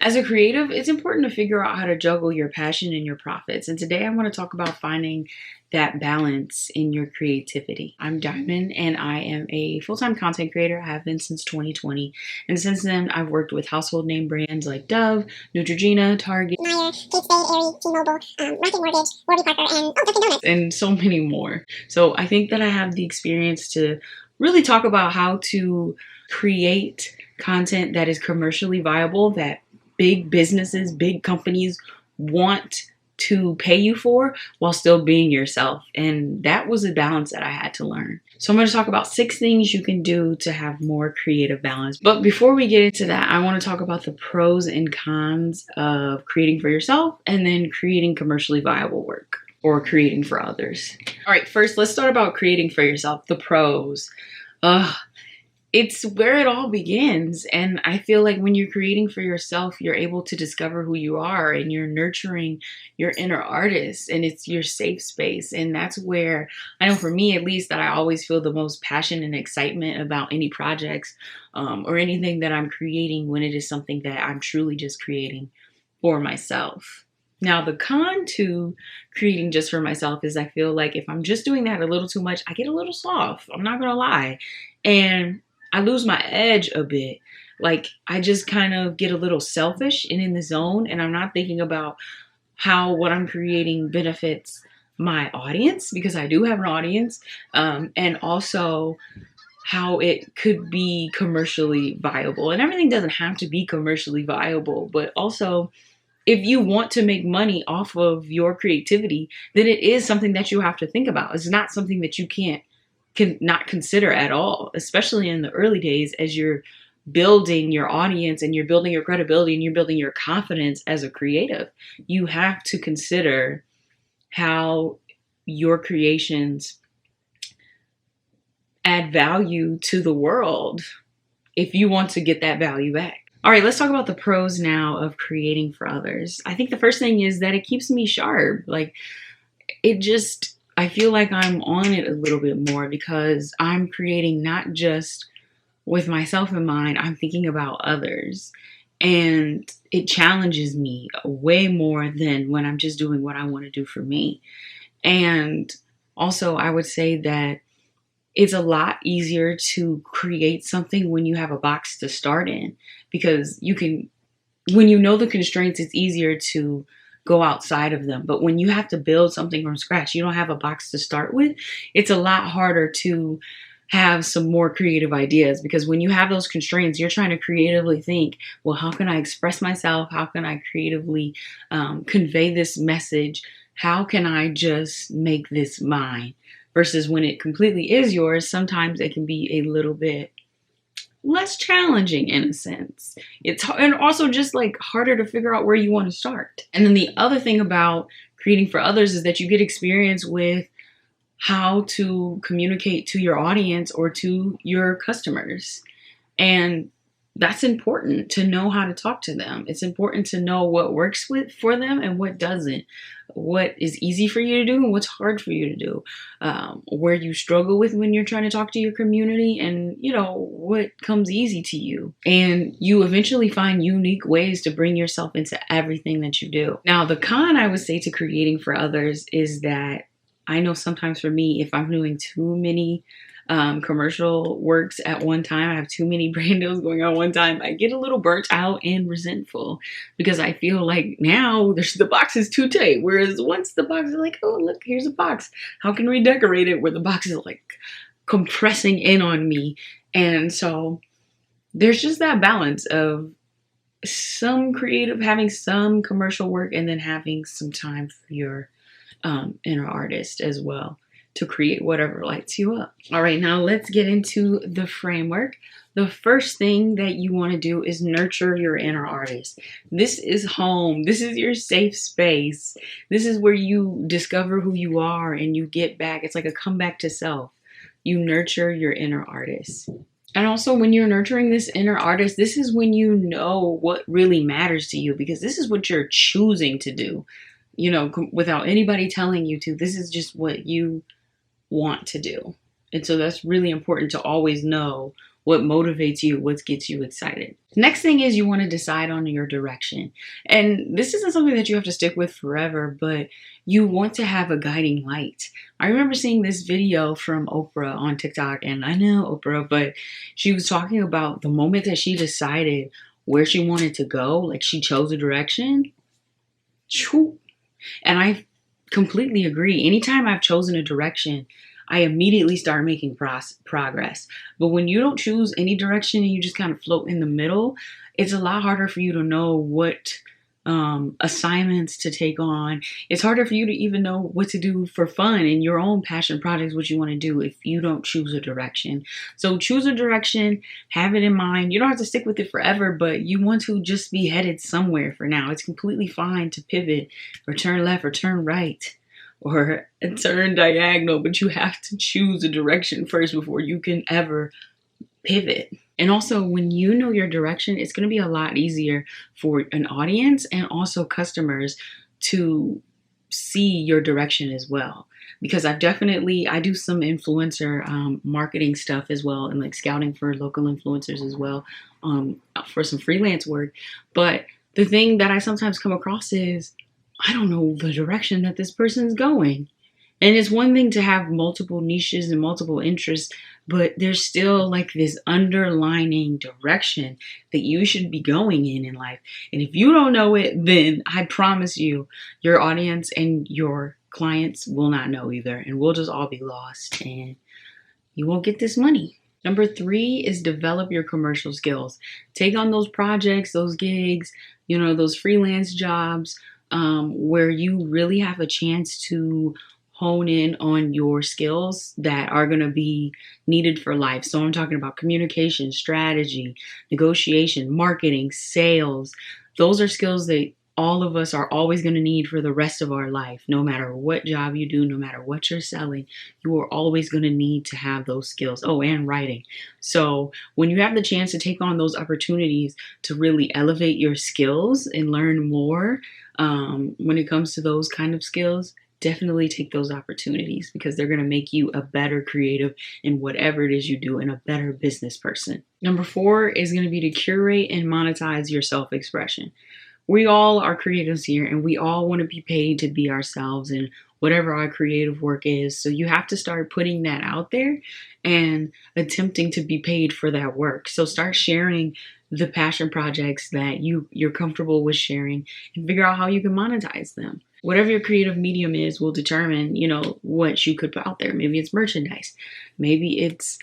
As a creative, it's important to figure out how to juggle your passion and your profits. And today I want to talk about finding that balance in your creativity. I'm Diamond and I am a full-time content creator. I have been since 2020. And since then, I've worked with household name brands like Dove, Neutrogena, Target, Meyer, Kate Spade, Aerie, T-Mobile, Rocket Mortgage, Warby Parker, and Dunkin' Donuts. And so many more. So I think that I have the experience to really talk about how to create content that is commercially viable, that big businesses, big companies want to pay you for while still being yourself. And that was a balance that I had to learn. So I'm going to talk about 6 things you can do to have more creative balance. But before we get into that, I want to talk about the pros and cons of creating for yourself and then creating commercially viable work or creating for others. All right, first, let's start about creating for yourself. The pros. It's where it all begins. And I feel like when you're creating for yourself, you're able to discover who you are and you're nurturing your inner artist and it's your safe space. And that's where I know for me, at least, that I always feel the most passion and excitement about any projects or anything that I'm creating when it is something that I'm truly just creating for myself. Now, the con to creating just for myself is I feel like if I'm just doing that a little too much, I get a little soft. I'm not going to lie. And I lose my edge a bit. Like I just kind of get a little selfish and in the zone, and I'm not thinking about how what I'm creating benefits my audience, because I do have an audience, and also how it could be commercially viable. And everything doesn't have to be commercially viable, but also if you want to make money off of your creativity, then it is something that you have to think about. It's not something that you can not consider at all, especially in the early days as you're building your audience and you're building your credibility and you're building your confidence as a creative. You have to consider how your creations add value to the world if you want to get that value back. All right, let's talk about the pros now of creating for others. I think the first thing is that it keeps me sharp. Like I feel like I'm on it a little bit more because I'm creating not just with myself in mind, I'm thinking about others. And it challenges me way more than when I'm just doing what I want to do for me. And also, I would say that it's a lot easier to create something when you have a box to start in, because when you know the constraints, it's easier to go outside of them. But when you have to build something from scratch, you don't have a box to start with, it's a lot harder to have some more creative ideas, because when you have those constraints, you're trying to creatively think, well, how can I express myself? How can I creatively convey this message? How can I just make this mine? Versus when it completely is yours, sometimes it can be a little bit less challenging in a sense. And also just like harder to figure out where you want to start. And then the other thing about creating for others is that you get experience with how to communicate to your audience or to your customers. And that's important to know how to talk to them. It's important to know what works for them and what doesn't, what is easy for you to do and what's hard for you to do, where you struggle with when you're trying to talk to your community, and what comes easy to you. And you eventually find unique ways to bring yourself into everything that you do. Now, the con I would say to creating for others is that I know sometimes for me, if I'm doing too many commercial works at one time, I have too many brand deals going on one time, I get a little burnt out and resentful, because I feel like now the box is too tight. Whereas once the box is like, oh, look, here's a box. How can we decorate it? Where the box is like compressing in on me. And so there's just that balance of some creative, having some commercial work, and then having some time for your inner artist as well, to create whatever lights you up. All right, now let's get into the framework. The first thing that you want to do is nurture your inner artist. This is home. This is your safe space. This is where you discover who you are and you get back. It's like a comeback to self. You nurture your inner artist. And also, when you're nurturing this inner artist, this is when you know what really matters to you, because this is what you're choosing to do, without anybody telling you to. This is just what you want to do. And so that's really important to always know what motivates you, what gets you excited. Next thing is you want to decide on your direction. And this isn't something that you have to stick with forever, but you want to have a guiding light. I remember seeing this video from Oprah on TikTok, and I know Oprah, but she was talking about the moment that she decided where she wanted to go, like she chose a direction. And I completely agree. Anytime I've chosen a direction, I immediately start making progress. But when you don't choose any direction and you just kind of float in the middle, it's a lot harder for you to know what assignments to take on. It's harder for you to even know what to do for fun in your own passion projects, what you want to do, if you don't choose a direction. So choose a direction, have it in mind. You don't have to stick with it forever, but you want to just be headed somewhere for now. It's completely fine to pivot or turn left or turn right or turn diagonal, but you have to choose a direction first before you can ever pivot. And also, when you know your direction, it's going to be a lot easier for an audience and also customers to see your direction as well. Because I do some influencer marketing stuff as well, and like scouting for local influencers as well, for some freelance work. But the thing that I sometimes come across is, I don't know the direction that this person's going. And it's one thing to have multiple niches and multiple interests, but there's still like this underlining direction that you should be going in life. And if you don't know it, then I promise you, your audience and your clients will not know either. And we'll just all be lost and you won't get this money. Number 3 is develop your commercial skills. Take on those projects, those gigs, those freelance jobs, where you really have a chance to hone in on your skills that are going to be needed for life. So I'm talking about communication, strategy, negotiation, marketing, sales. Those are skills that all of us are always going to need for the rest of our life. No matter what job you do, no matter what you're selling, you are always going to need to have those skills. Oh, and writing. So when you have the chance to take on those opportunities to really elevate your skills and learn more, when it comes to those kind of skills, definitely take those opportunities because they're going to make you a better creative in whatever it is you do and a better business person. Number 4 is going to be to curate and monetize your self-expression. We all are creatives here and we all want to be paid to be ourselves and whatever our creative work is. So you have to start putting that out there and attempting to be paid for that work. So start sharing the passion projects that you're comfortable with sharing and figure out how you can monetize them. Whatever your creative medium is will determine, what you could put out there. Maybe it's merchandise. Maybe it's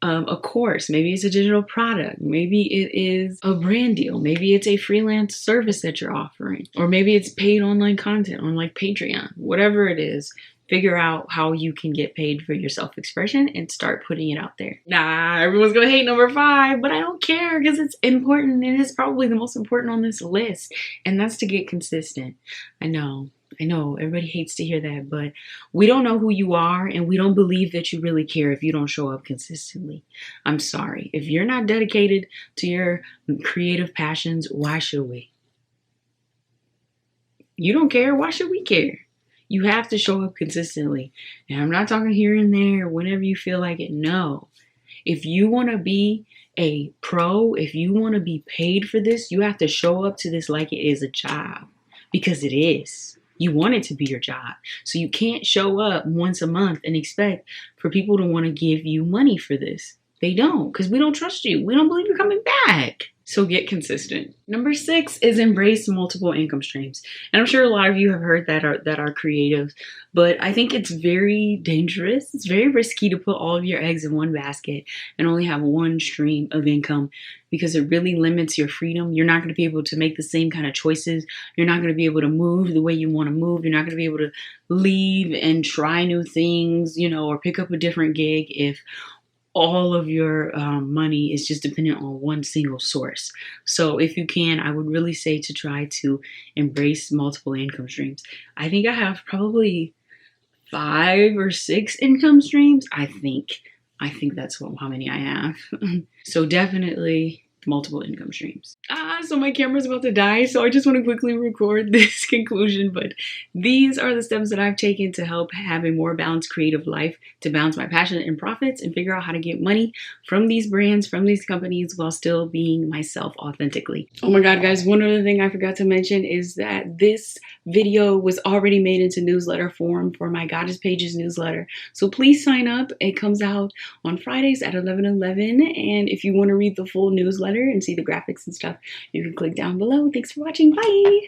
a course. Maybe it's a digital product. Maybe it is a brand deal. Maybe it's a freelance service that you're offering. Or maybe it's paid online content on like Patreon. Whatever it is, figure out how you can get paid for your self-expression and start putting it out there. Everyone's going to hate number 5, but I don't care because it's important and it's probably the most important on this list. And that's to get consistent. I know everybody hates to hear that, but we don't know who you are and we don't believe that you really care if you don't show up consistently. I'm sorry. If you're not dedicated to your creative passions, why should we? You don't care. Why should we care? You have to show up consistently. And I'm not talking here and there, whenever you feel like it. No. If you want to be a pro, if you want to be paid for this, you have to show up to this like it is a job. Because it is. You want it to be your job. So you can't show up once a month and expect for people to want to give you money for this. They don't, because we don't trust you. We don't believe you're coming back. So get consistent. Number 6 is embrace multiple income streams. And I'm sure a lot of you have heard that are creatives, but I think it's very dangerous. It's very risky to put all of your eggs in one basket and only have one stream of income because it really limits your freedom. You're not going to be able to make the same kind of choices. You're not going to be able to move the way you want to move. You're not going to be able to leave and try new things, or pick up a different gig if all of your money is just dependent on one single source. So if you can, I would really say to try to embrace multiple income streams. I think I have probably 5 or 6 income streams. I think that's how many I have. So definitely multiple income streams. So my camera's about to die, so I just want to quickly record this conclusion, but these are the steps that I've taken to help have a more balanced creative life, to balance my passion and profits and figure out how to get money from these brands, from these companies, while still being myself authentically. Oh my god, guys, one other thing I forgot to mention is that this video was already made into newsletter form for my Goddess Pages newsletter, so please sign up. It comes out on Fridays at 11:11, and if you want to read the full newsletter and see the graphics and stuff, you can click down below. Thanks for watching. Bye!